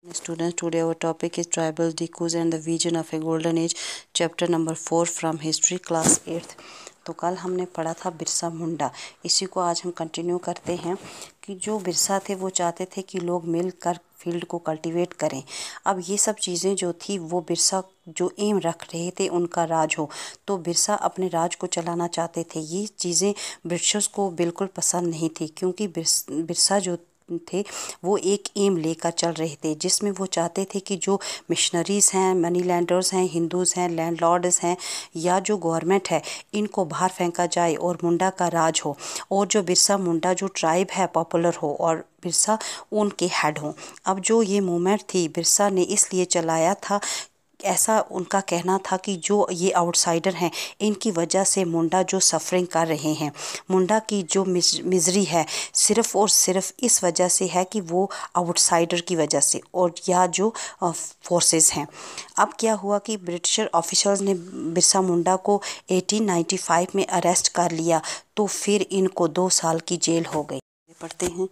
Students, today our topic is tribal Dikus and the vision of a golden age, chapter number 4 from history, class 8th। तो कल हमने पढ़ा था बिरसा मुंडा। इसी को आज हम कंटिन्यू करते हैं कि जो बिरसा थे वो चाहते थे कि लोग मिलकर फील्ड को कल्टीवेट करें। अब ये सब चीज़ें जो थी वो बिरसा जो एम रख रहे थे उनका राज हो, तो बिरसा अपने राज को चलाना चाहते थे। ये चीज़ें ब्रिटिशर्स को बिल्कुल पसंद नहीं थी, क्योंकि बिरसा जो थे वो एक एम लेकर चल रहे थे, जिसमें वो चाहते थे कि जो मिशनरीज़ हैं, मनी लैंडर्स हैं, हिंदूज़ हैं, लैंडलॉर्ड्स हैं या जो गवर्नमेंट है, इनको बाहर फेंका जाए और मुंडा का राज हो, और जो बिरसा मुंडा जो ट्राइब है पॉपुलर हो और बिरसा उनके हेड हो। अब जो ये मूवमेंट थी बिरसा ने इसलिए चलाया था, ऐसा उनका कहना था कि जो ये आउटसाइडर हैं इनकी वजह से मुंडा जो सफरिंग कर रहे हैं, मुंडा की जो मिजरी है सिर्फ़ और सिर्फ इस वजह से है कि वो आउटसाइडर की वजह से और या जो फोर्सेस हैं। अब क्या हुआ कि ब्रिटिशर ऑफिसर्स ने बिरसा मुंडा को 1895 में अरेस्ट कर लिया, तो फिर इनको 2 साल की जेल हो गई। पढ़ते हैं।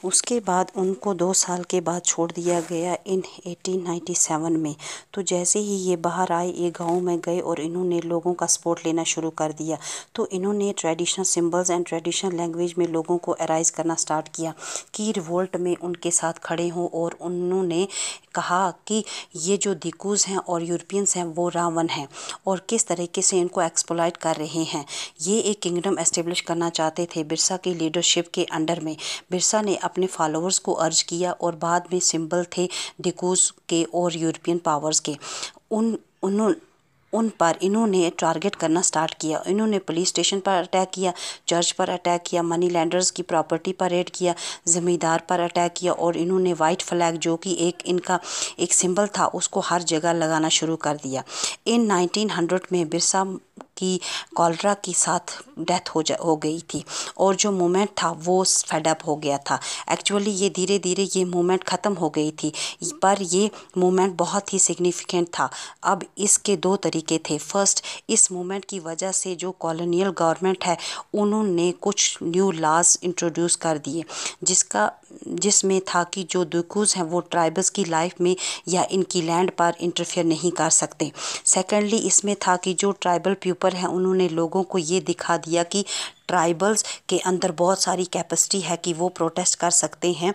उसके बाद उनको 2 साल के बाद छोड़ दिया गया इन 1897 में। तो जैसे ही ये बाहर आए, ये गांव में गए और इन्होंने लोगों का सपोर्ट लेना शुरू कर दिया। तो इन्होंने traditional symbols and traditional language में लोगों को अराइज करना स्टार्ट किया कि रिवोल्ट में उनके साथ खड़े हों, और उन्होंने कहा कि ये जो दिकूज़ हैं और यूरोपियंस हैं वो रावण हैं और किस तरीके से इनको एक्सप्लॉइट कर रहे हैं। ये एक किंगडम एस्टेब्लिश करना चाहते थे बिरसा की लीडरशिप के अंडर में। बिरसा ने अपने फॉलोअर्स को अर्ज किया, और बाद में सिंबल थे दिकूज़ के और यूरोपियन पावर्स के। उन पर इन्होंने टारगेट करना स्टार्ट किया। इन्होंने पुलिस स्टेशन पर अटैक किया, चर्च पर अटैक किया, मनी लैंडर्स की प्रॉपर्टी पर रेड किया, ज़मींदार पर अटैक किया, और इन्होंने वाइट फ्लैग जो कि इनका एक सिंबल था उसको हर जगह लगाना शुरू कर दिया। इन 1900 में बिरसा की कॉलरा के साथ डेथ हो गई थी, और जो मूवमेंट था वो फेडअप हो गया था। एक्चुअली ये धीरे धीरे ये मूवमेंट ख़त्म हो गई थी, पर ये मूवमेंट बहुत ही सिग्निफिकेंट था। अब इसके 2 तरीके थे। फर्स्ट, इस मूवमेंट की वजह से जो कॉलोनियल गवर्नमेंट है उन्होंने कुछ न्यू लॉज इंट्रोड्यूस कर दिए, जिसमें था कि जो दिकूज़ हैं वो ट्राइबल्स की लाइफ में या इनकी लैंड पर इंटरफेयर नहीं कर सकते। सेकेंडली, इसमें था कि जो ट्राइबल पीपल हैं उन्होंने लोगों को ये दिखा दिया कि ट्राइबल्स के अंदर बहुत सारी कैपेसिटी है कि वो प्रोटेस्ट कर सकते हैं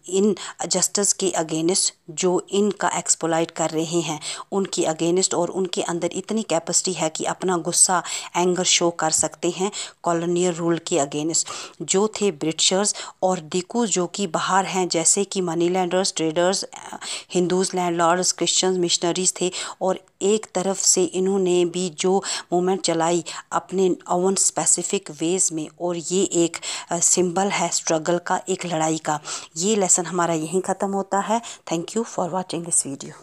इन जस्टिस के अगेंस्ट जो इनका एक्सप्लॉइट कर रहे हैं उनके अगेंस्ट, और उनके अंदर इतनी कैपेसिटी है कि अपना गुस्सा, एंगर शो कर सकते हैं कॉलोनियल रूल के अगेंस्ट। जो थे ब्रिटिशर्स और दिकू जो कि बाहर हैं, जैसे कि money landers, traders, Hindus, landlords, Christians, missionaries थे, और एक तरफ से इन्होंने भी जो मूवमेंट चलाई अपने ओवन स्पेसिफिक वेज में, और ये एक सिंबल है स्ट्रगल का, एक लड़ाई का। ये लेसन हमारा यहीं ख़त्म होता है। Thank you for watching this video.